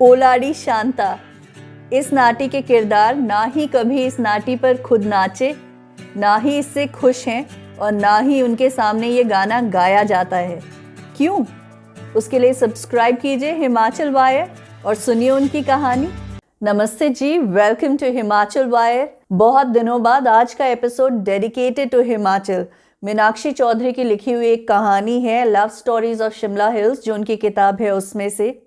ओलाड़ी शांता। इस नाटी के किरदार ना ही कभी इस नाटी पर खुद नाचे, ना ही इससे खुश हैं और ना ही उनके सामने ये गाना गाया जाता है। क्यों? उसके लिए सब्सक्राइब कीजिए हिमाचल वायर और सुनिए उनकी कहानी। नमस्ते जी, वेलकम टू हिमाचल वायर। बहुत दिनों बाद आज का episode dedicated to Himachal. Meenakshi Chaudhary की लिखी हुई एक कहानी है, love stories of Shimla hills, जो उनकी किताब है उसमें से।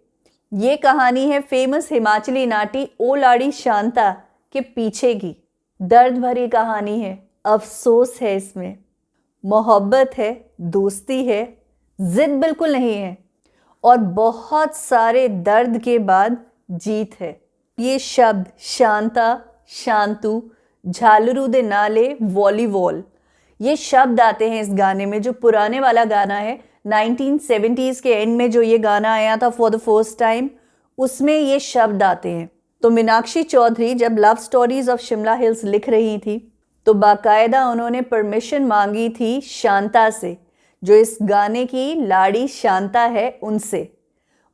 ये कहानी है फेमस हिमाचली नाटी ओलाड़ी शांता के पीछे की। दर्द भरी कहानी है, अफसोस है इसमें, मोहब्बत है, दोस्ती है, जिद बिल्कुल नहीं है और बहुत सारे दर्द के बाद जीत है। ये शब्द शांता, शांतु, झालरू दे नाले, वॉलीबॉल, ये शब्द आते हैं इस गाने में, जो पुराने वाला गाना है 1970s के एंड में जो ये गाना आया था फॉर द फर्स्ट टाइम, उसमें ये शब्द आते हैं। तो मीनाक्षी चौधरी जब love stories of Shimla hills लिख रही थी तो बाकायदा उन्होंने परमिशन मांगी थी शांता से, जो इस गाने की लाड़ी शांता है, उनसे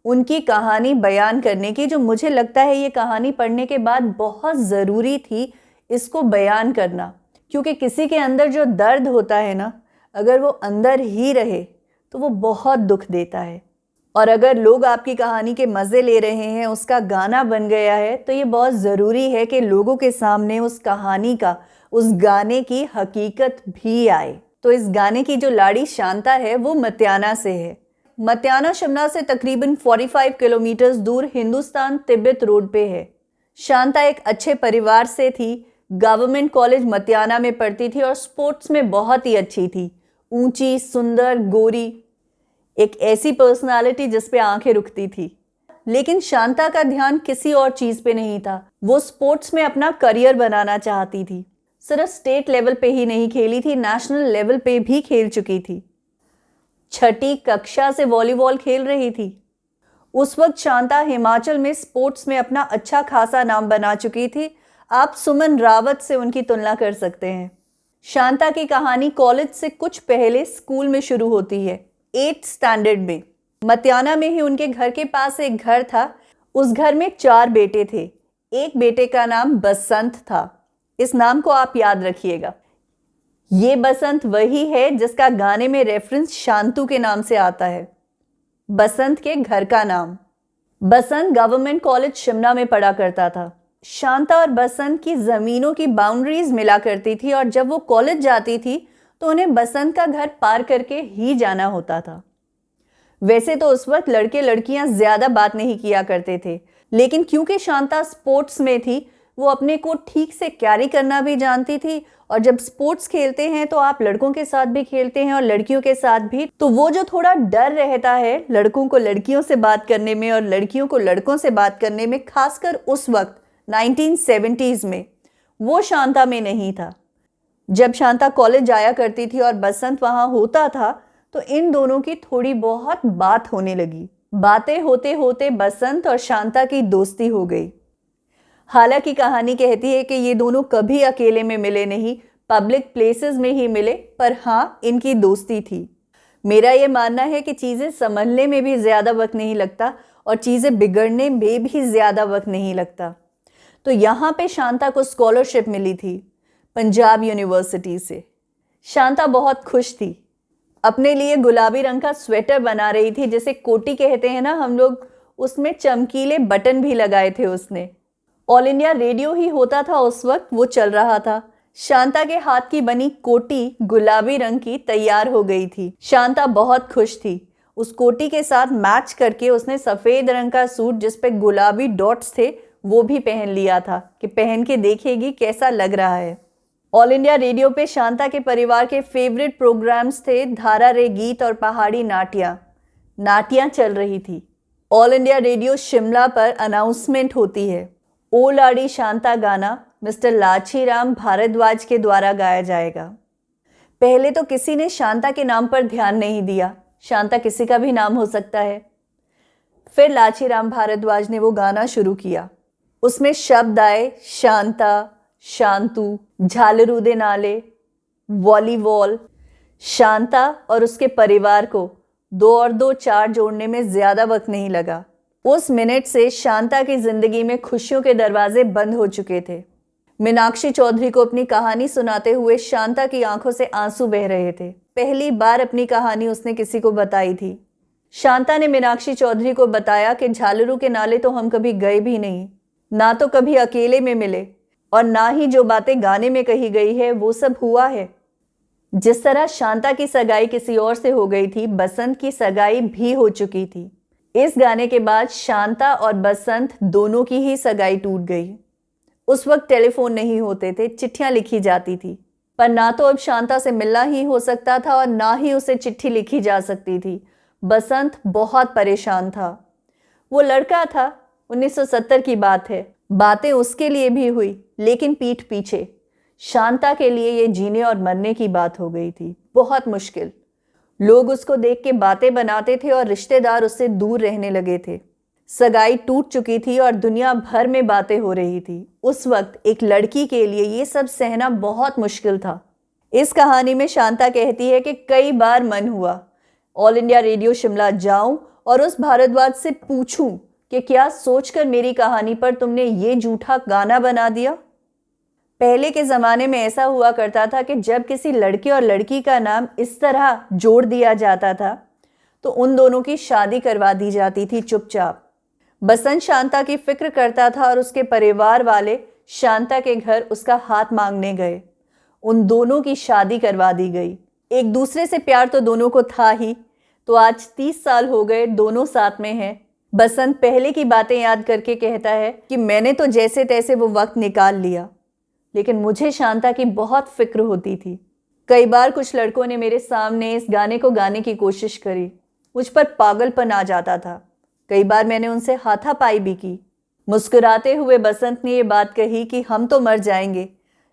उनकी कहानी बयान करने की, जो मुझे लगता है ये कहानी पढ़ने के बाद बहुत ज़रूरी थी इसको बयान करना। क्योंकि किसी के अंदर जो दर्द होता है ना, अगर वो अंदर ही रहे तो वो बहुत दुख देता है। और अगर लोग आपकी कहानी के मज़े ले रहे हैं, उसका गाना बन गया है, तो ये बहुत ज़रूरी है कि लोगों के सामने उस कहानी का, उस गाने की हकीकत भी आए। तो इस गाने की जो लाड़ी शांता है वो मतियाना से है। मतियाना शिमला से तकरीबन 45 किलोमीटर दूर हिंदुस्तान तिब्बत रोड पे है। शांता एक अच्छे परिवार से थी, गवर्नमेंट कॉलेज मतियाना में पढ़ती थी और स्पोर्ट्स में बहुत ही अच्छी थी। ऊंची, सुंदर, गोरी, एक ऐसी पर्सनालिटी जिस पे आंखें रुकती थी। लेकिन शांता का ध्यान किसी और चीज पे नहीं था। वो स्पोर्ट्स में अपना करियर बनाना चाहती थी। सिर्फ स्टेट लेवल पे ही नहीं खेली थी, नेशनल लेवल पे भी खेल चुकी थी। 6ठी कक्षा से वॉलीबॉल खेल रही थी। उस वक्त शांता हिमाचल में स्पोर्ट्स में अपना अच्छा खासा नाम बना चुकी थी। आप सुमन रावत से उनकी तुलना कर सकते हैं। शांता की कहानी कॉलेज से कुछ पहले स्कूल में शुरू होती है, 8th स्टैंडर्ड में। मतियाना में ही उनके घर के पास एक घर था। उस घर में 4 बेटे थे। एक बेटे का नाम बसंत था। इस नाम को आप याद रखिएगा। ये बसंत वही है जिसका गाने में रेफरेंस शांतु के नाम से आता है, बसंत के घर का नाम। बसंत गवर्नमेंट कॉलेज शिमला में पढ़ा करता था। शांता और बसंत की ज़मीनों की बाउंड्रीज मिला करती थी और जब वो कॉलेज जाती थी तो उन्हें बसंत का घर पार करके ही जाना होता था। वैसे तो उस वक्त लड़के लड़कियां ज़्यादा बात नहीं किया करते थे, लेकिन क्योंकि शांता स्पोर्ट्स में थी, वो अपने को ठीक से कैरी करना भी जानती थी। और जब स्पोर्ट्स खेलते हैं तो आप लड़कों के साथ भी खेलते हैं और लड़कियों के साथ भी, तो वो जो थोड़ा डर रहता है लड़कों को लड़कियों से बात करने में और लड़कियों को लड़कों से बात करने में, खासकर उस वक्त 1970s में, वो शांता में नहीं था। जब शांता कॉलेज जाया करती थी और बसंत वहां होता था तो इन दोनों की थोड़ी बहुत बात होने लगी। बातें होते होते बसंत और शांता की दोस्ती हो गई। हालांकि कहानी कहती है कि ये दोनों कभी अकेले में मिले नहीं, पब्लिक प्लेसेस में ही मिले, पर हाँ, इनकी दोस्ती थी। मेरा ये मानना है कि चीज़ें संभलने में भी ज़्यादा वक्त नहीं लगता और चीज़ें बिगड़ने में भी ज़्यादा वक्त नहीं लगता। तो यहाँ पे शांता को स्कॉलरशिप मिली थी पंजाब यूनिवर्सिटी से। शांता बहुत खुश थी। अपने लिए गुलाबी रंग का स्वेटर बना रही थी, जिसे कोटी कहते हैं ना हम लोग, उसमें चमकीले बटन भी लगाए थे उसने। ऑल इंडिया रेडियो ही होता था उस वक्त, वो चल रहा था। शांता के हाथ की बनी कोटी गुलाबी रंग की तैयार हो गई थी। शांता बहुत खुश थी। उस कोटी के साथ मैच करके उसने सफ़ेद रंग का सूट जिस पे गुलाबी डॉट्स थे वो भी पहन लिया था कि पहन के देखेगी कैसा लग रहा है। ऑल इंडिया रेडियो पे शांता के परिवार के फेवरेट प्रोग्राम्स थे धारा रे गीत और पहाड़ी नाटियाँ चल रही थी। ऑल इंडिया रेडियो शिमला पर अनाउंसमेंट होती है, ओ लाड़ी शांता गाना मिस्टर लाछीराम भारद्वाज के द्वारा गाया जाएगा। पहले तो किसी ने शांता के नाम पर ध्यान नहीं दिया, शांता किसी का भी नाम हो सकता है। फिर लाछीराम भारद्वाज ने वो गाना शुरू किया। उसमें शब्द आए शांता, शांतु, झालरू दे नाले, वॉलीबॉल। शांता और उसके परिवार को 2 और 2 4 जोड़ने में ज़्यादा वक्त नहीं लगा। उस मिनट से शांता की जिंदगी में खुशियों के दरवाजे बंद हो चुके थे। मीनाक्षी चौधरी को अपनी कहानी सुनाते हुए शांता की आंखों से आंसू बह रहे थे। पहली बार अपनी कहानी उसने किसी को बताई थी। शांता ने मीनाक्षी चौधरी को बताया कि झालरू के नाले तो हम कभी गए भी नहीं, ना तो कभी अकेले में मिले, और ना ही जो बातें गाने में कही गई है वो सब हुआ है। जिस तरह शांता की सगाई किसी और से हो गई थी, बसंत की सगाई भी हो चुकी थी। इस गाने के बाद शांता और बसंत दोनों की ही सगाई टूट गई। उस वक्त टेलीफोन नहीं होते थे, चिट्ठियां लिखी जाती थी, पर ना तो अब शांता से मिलना ही हो सकता था और ना ही उसे चिट्ठी लिखी जा सकती थी। बसंत बहुत परेशान था। वो लड़का था, 1970 की बात है। बातें उसके लिए भी हुई, लेकिन पीठ पीछे। शांता के लिए ये जीने और मरने की बात हो गई थी, बहुत मुश्किल। लोग उसको देख के बातें बनाते थे और रिश्तेदार उससे दूर रहने लगे थे। सगाई टूट चुकी थी और दुनिया भर में बातें हो रही थी। उस वक्त एक लड़की के लिए ये सब सहना बहुत मुश्किल था। इस कहानी में शांता कहती है कि कई बार मन हुआ ऑल इंडिया रेडियो शिमला जाऊं और उस भारद्वाज से पूछूं कि क्या सोचकर मेरी कहानी पर तुमने ये झूठा गाना बना दिया। पहले के ज़माने में ऐसा हुआ करता था कि जब किसी लड़के और लड़की का नाम इस तरह जोड़ दिया जाता था तो उन दोनों की शादी करवा दी जाती थी चुपचाप। बसंत शांता की फिक्र करता था और उसके परिवार वाले शांता के घर उसका हाथ मांगने गए। उन दोनों की शादी करवा दी गई। एक दूसरे से प्यार तो दोनों को था ही, तो आज 30 साल हो गए, दोनों साथ में हैं। बसंत पहले की बातें याद करके कहता है कि मैंने तो जैसे तैसे वो वक्त निकाल लिया, लेकिन मुझे शांता की बहुत फिक्र होती थी। कई बार कुछ लड़कों ने मेरे सामने इस गाने को गाने की कोशिश करी, मुझ पर पागलपन आ जाता था। कई बार मैंने उनसे हाथापाई भी की। मुस्कुराते हुए बसंत ने ये बात कही कि हम तो मर जाएंगे,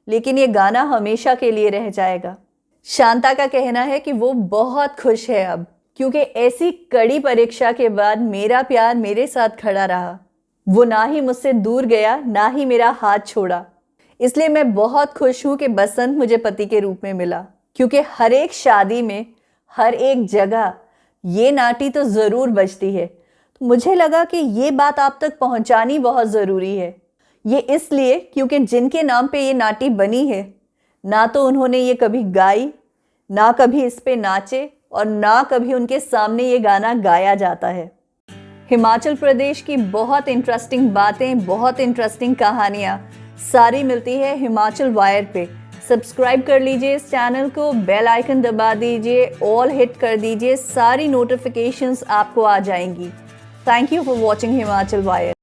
लेकिन ये गाना हमेशा के लिए रह जाएगा। शांता का कहना है कि वो बहुत खुश है अब, क्योंकि ऐसी कड़ी परीक्षा के बाद मेरा प्यार मेरे साथ खड़ा रहा। वो ना ही मुझसे दूर गया, ना ही मेरा हाथ छोड़ा। इसलिए मैं बहुत खुश हूं कि बसंत मुझे पति के रूप में मिला, क्योंकि हर एक शादी में, हर एक जगह ये नाटी तो ज़रूर बजती है। तो मुझे लगा कि ये बात आप तक पहुंचानी बहुत ज़रूरी है। ये इसलिए क्योंकि जिनके नाम पे ये नाटी बनी है, ना तो उन्होंने ये कभी गाई, ना कभी इस पे नाचे, और ना कभी उनके सामने ये गाना गाया जाता है। हिमाचल प्रदेश की बहुत इंटरेस्टिंग बातें, बहुत इंटरेस्टिंग कहानियाँ सारी मिलती है हिमाचल वायर पे। सब्सक्राइब कर लीजिए इस चैनल को, बेल आइकन दबा दीजिए, ऑल हिट कर दीजिए, सारी नोटिफिकेशंस आपको आ जाएंगी। Thank you for watching Himachal wire.